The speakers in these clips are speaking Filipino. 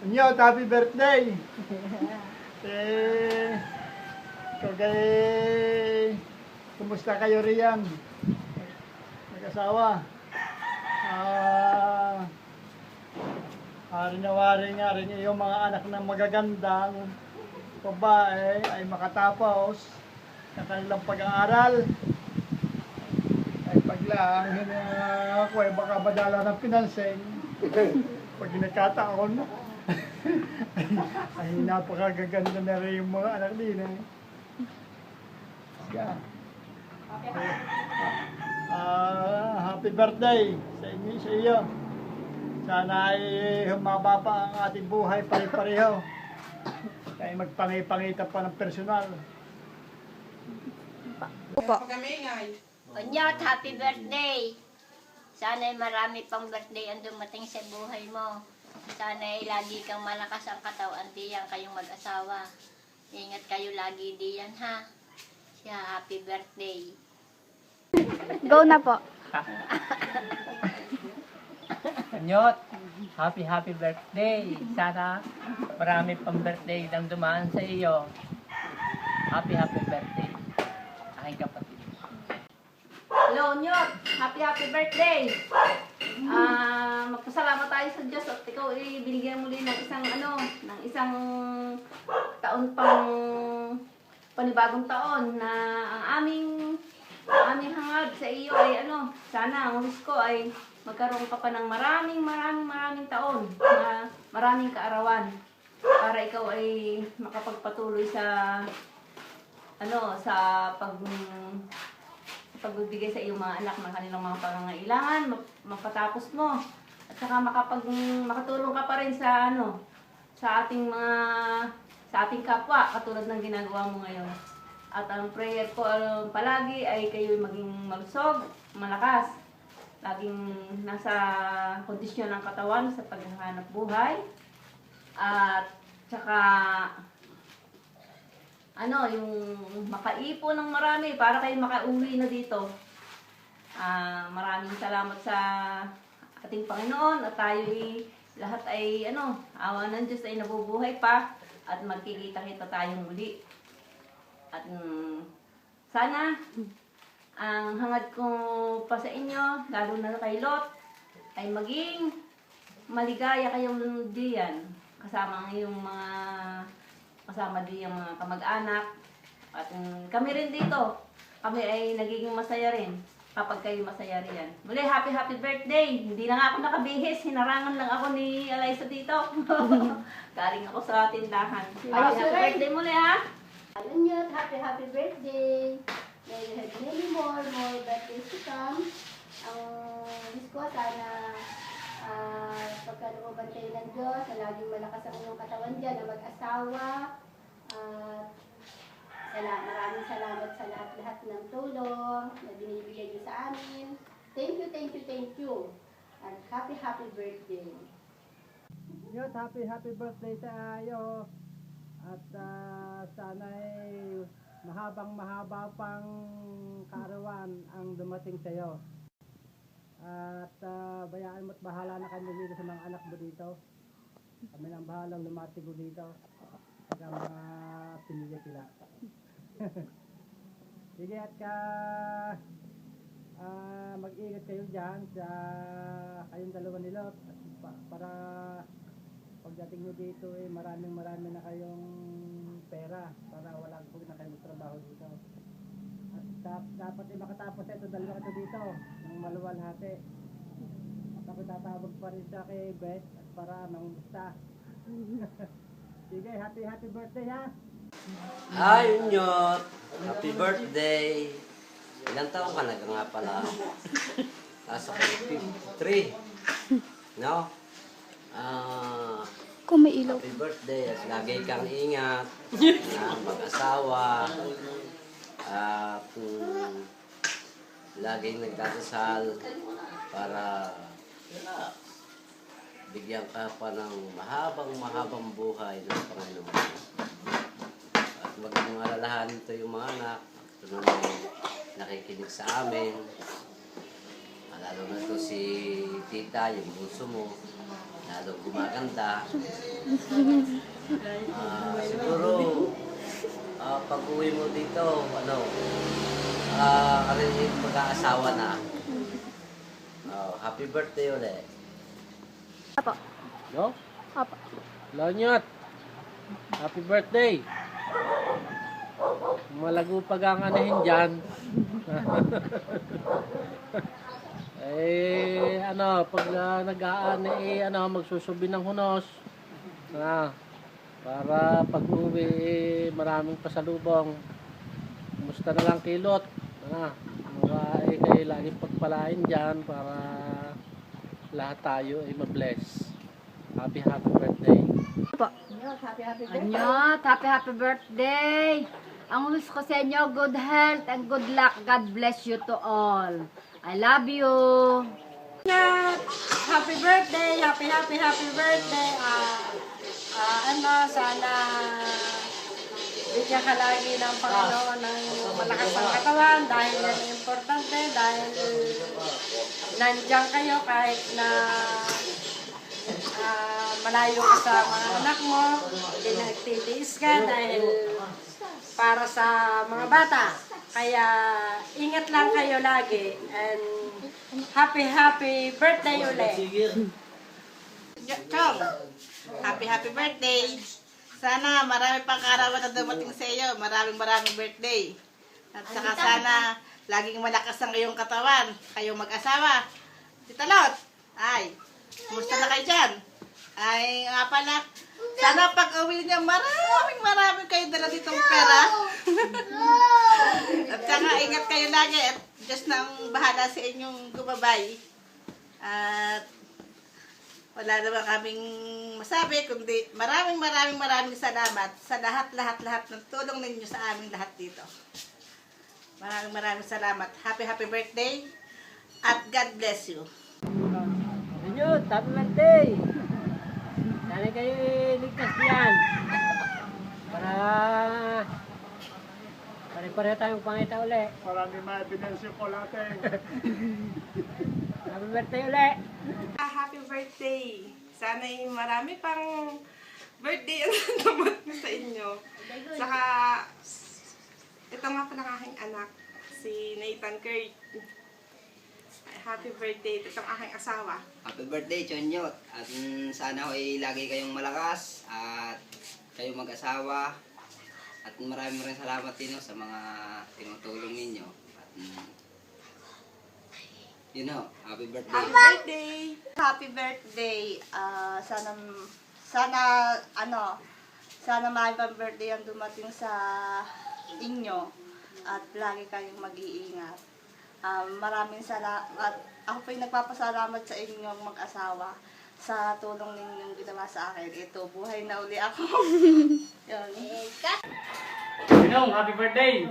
Inyo, happy birthday! Kagay, kumusta kayo riyan? Mag-asawa? Hari-nawari nga rin yung mga anak ng magagandang babae ay makatapos sa kanilang pag-aaral. Ay paglang, ako ay baka madala ng pinanseng. Pag nagkataon, ay napakagaganda na rin yung mga anak din. Yeah. Happy birthday sa inyo, sa iyo. Sana ay humaba pa ang ating buhay pare-pareho. Kaya magpangipangita pa ng personal. Opo. Onyot, happy birthday! Sana ay marami pang birthday ang dumating sa buhay mo. Sana ay lagi kang malakas ang katawan, diyan kayong mag-asawa. Ingat kayo lagi diyan, ha? Siya, happy birthday. Go na po. Anyot, happy birthday. Sana marami pang birthday nang dumaan sa iyo. Happy birthday. Aking kapatid. Hello, Nyot! Happy birthday! Magpasalamat tayo sa Diyos at ikaw binigyan muli ng isang taon pang panibagong taon na ang aming hangad sa iyo ay sana ang wish ko ay magkaroon ka pa ng maraming taon na maraming kaarawan para ikaw ay makapagpatuloy sa pagbibigay sa iyong mga anak ng kanilang mga pangangailangan, mapatapos mo. At saka makatulong ka pa rin sa ating kapwa katulad ng ginagawa mo ngayon. At ang prayer ko palagi ay kayo maging malusog, malakas. Laging nasa kondisyon ng katawan sa paghahanap buhay. At saka yung makaipon ng marami para kayo makauwi na dito. Maraming salamat sa ating Panginoon at tayo lahat ay awa ng Diyos ay nabubuhay pa at magkikita-kita tayong muli. At sana ang hangad ko pa sa inyo, lalo na kay Lot, ay maging maligaya kayong diyan kasama yung kasama din yung mga kamag-anak. At kami rin dito. Kami ay nagiging masaya rin kapag kayo masaya rin. Muli, happy birthday! Hindi na nga ako nakabihis. Hinarangan lang ako ni Eliza dito. Galing ako sa tindahan. Happy birthday muli, ha? Nyot, happy birthday! May you have many more birthdays to come. Ang wish ko sana pagkalooban kayo ng Diyos, na laging malakas ang inyong katawan dyan, na mag-asawa. Maraming salamat sa lahat ng tulong na binibigay niyo sa amin. Thank you. And happy birthday. Yun, happy birthday sa iyo. At sana ay mahaba pang kaarawan ang dumating sa iyo. At bayaan mo't bahala na kami dito sa mga anak mo dito. Kami nang bahalang lumatigo dito. Pagka mga pinili sila. Sige at mag-ingat kayo dyan sa kayong dalawa ni Lot. Para pagdating nyo dito maraming na kayong pera. Para walang na kayo magtrabaho dito. At dapat makatapos ito dalawa ito dito ng maluwalhati. At ako tatawag pa rin sa kay Beth at para mangusta. Sige, happy birthday, ha? Hi, Unyot! Happy birthday! Ilang taon ka na nga pala? Nasa 53. No? Kung may ilaw. Happy birthday at lagi kang ingat na mag-asawa at laging nagdadasal para bigyan ka pa ng mahabang buhay ng Panginoon. At maging alalahanin ito yung mga anak, ito naman nakikinig sa amin. Lalo na ito si tita, yung bunso mo. lalong gumaganda. Siguro, pag uwi mo dito, mag-aasawa na. Happy birthday ulit. Apo. No? Apo. Lanyot, happy birthday. Malago pag ang anahin dyan. Pag nag-aani, magsusubi ng hunos. Para pag uwi, maraming pasalubong. Kumusta na lang kilot. Kayo laging pagpalain dyan para lahat tayo ay mabless. Happy birthday. Apo. Anyot, happy birthday! Ang wish ko sa inyo, good health and good luck. God bless you to all. I love you. Happy birthday! Happy birthday! Sana bigyan ka lagi ng Panginoon ng malakas ang katawan dahil yan ang importante, dahil nandiyan kayo kahit na malayo ka sa mga anak mo, nagtitiis ka dahil para sa mga bata. Kaya ingat lang kayo lagi and happy birthday ulit. Chong, happy birthday. Sana marami pang kaarawan na dumating sa iyo. Maraming birthday. At saka sana laging malakas ang iyong katawan. Kayong mag-asawa. Tita Lot, kumusta na kayo dyan? Nga pala, sana pag uwi niya maraming kayo dala ditong pera. At saka ingat kayo lagi at Diyos na ang bahala sa inyong gumabay. At wala naman kaming masabi, kundi maraming salamat sa lahat ng tulong ninyo sa aming lahat dito. Maraming salamat. Happy birthday at God bless you. Anyot, happy birthday! Sana kayo ligtas diyan. Pare-pareho tayong pangita uli. Marami ma-evidence yung kolate. Happy birthday uli! Happy birthday! Sana'y marami pang birthday ang dumating sa inyo. Saka, ito nga pala ang aking anak, si Nathan Kurt. Happy birthday, ito ang aking asawa. Happy birthday, Chonyot. At sana ay lagi kayong malakas at kayong mag-asawa. At maraming salamat din sa mga tinutulong ninyo. At happy birthday. Happy birthday! Happy birthday. Sana may pang birthday ang dumating sa inyo at lagi kayong mag-iingat. Maraming salamat. Ako po'y nagpapasalamat sa inyong mag-asawa sa tulong ninyong ginawa sa akin. Ito, buhay na uli ako. Yun. Happy birthday!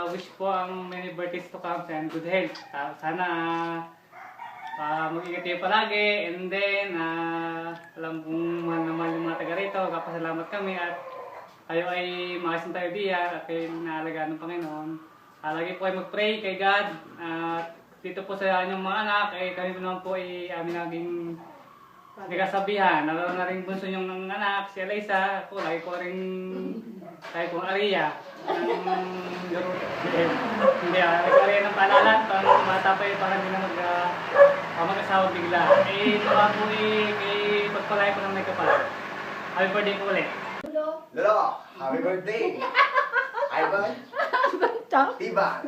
Wish po ang many birthdays to come and good health. Sana mag-ingat kayo palagi, and then alam kong mahal naman yung mga taga rito, kapasalamat kami at kayo ay maasin tayo diyan at kayo naalagaan ng Panginoon. Lagi po ay mag-pray kay God at dito po sa inyong mga anak ay kami naman po ay amin naging nagkasabihan. Lalo na rin bunso yung anak, si Eliza, ako lagi ko rin tayo kong Aria ng garo. Hindi, Aria ng palalan, pang bata pa para hindi na mag-asawa bigla. Nawa po kay pagpalay ko ng may kapal. Happy birthday po ulit. Lolo, happy birthday! Ivan? Tiban!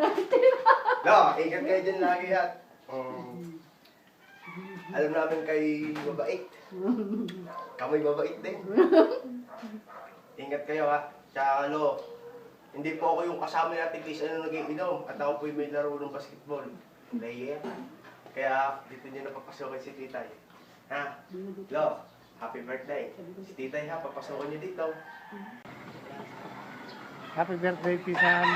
Lo, ingat kayo dyan lagi at alam namin kay mabait. Kamoy mabait din. Ingat kayo ha. Tsaka hindi po ako yung kasama natin kaysa nag-iinom at ako po yung may laro ng basketball. Nahiya. Kaya dito niyo napapasokan si Titay. Ha? Lo, happy birthday. Si Titay ha, papasokan niyo dito. Happy birthday, Pisan!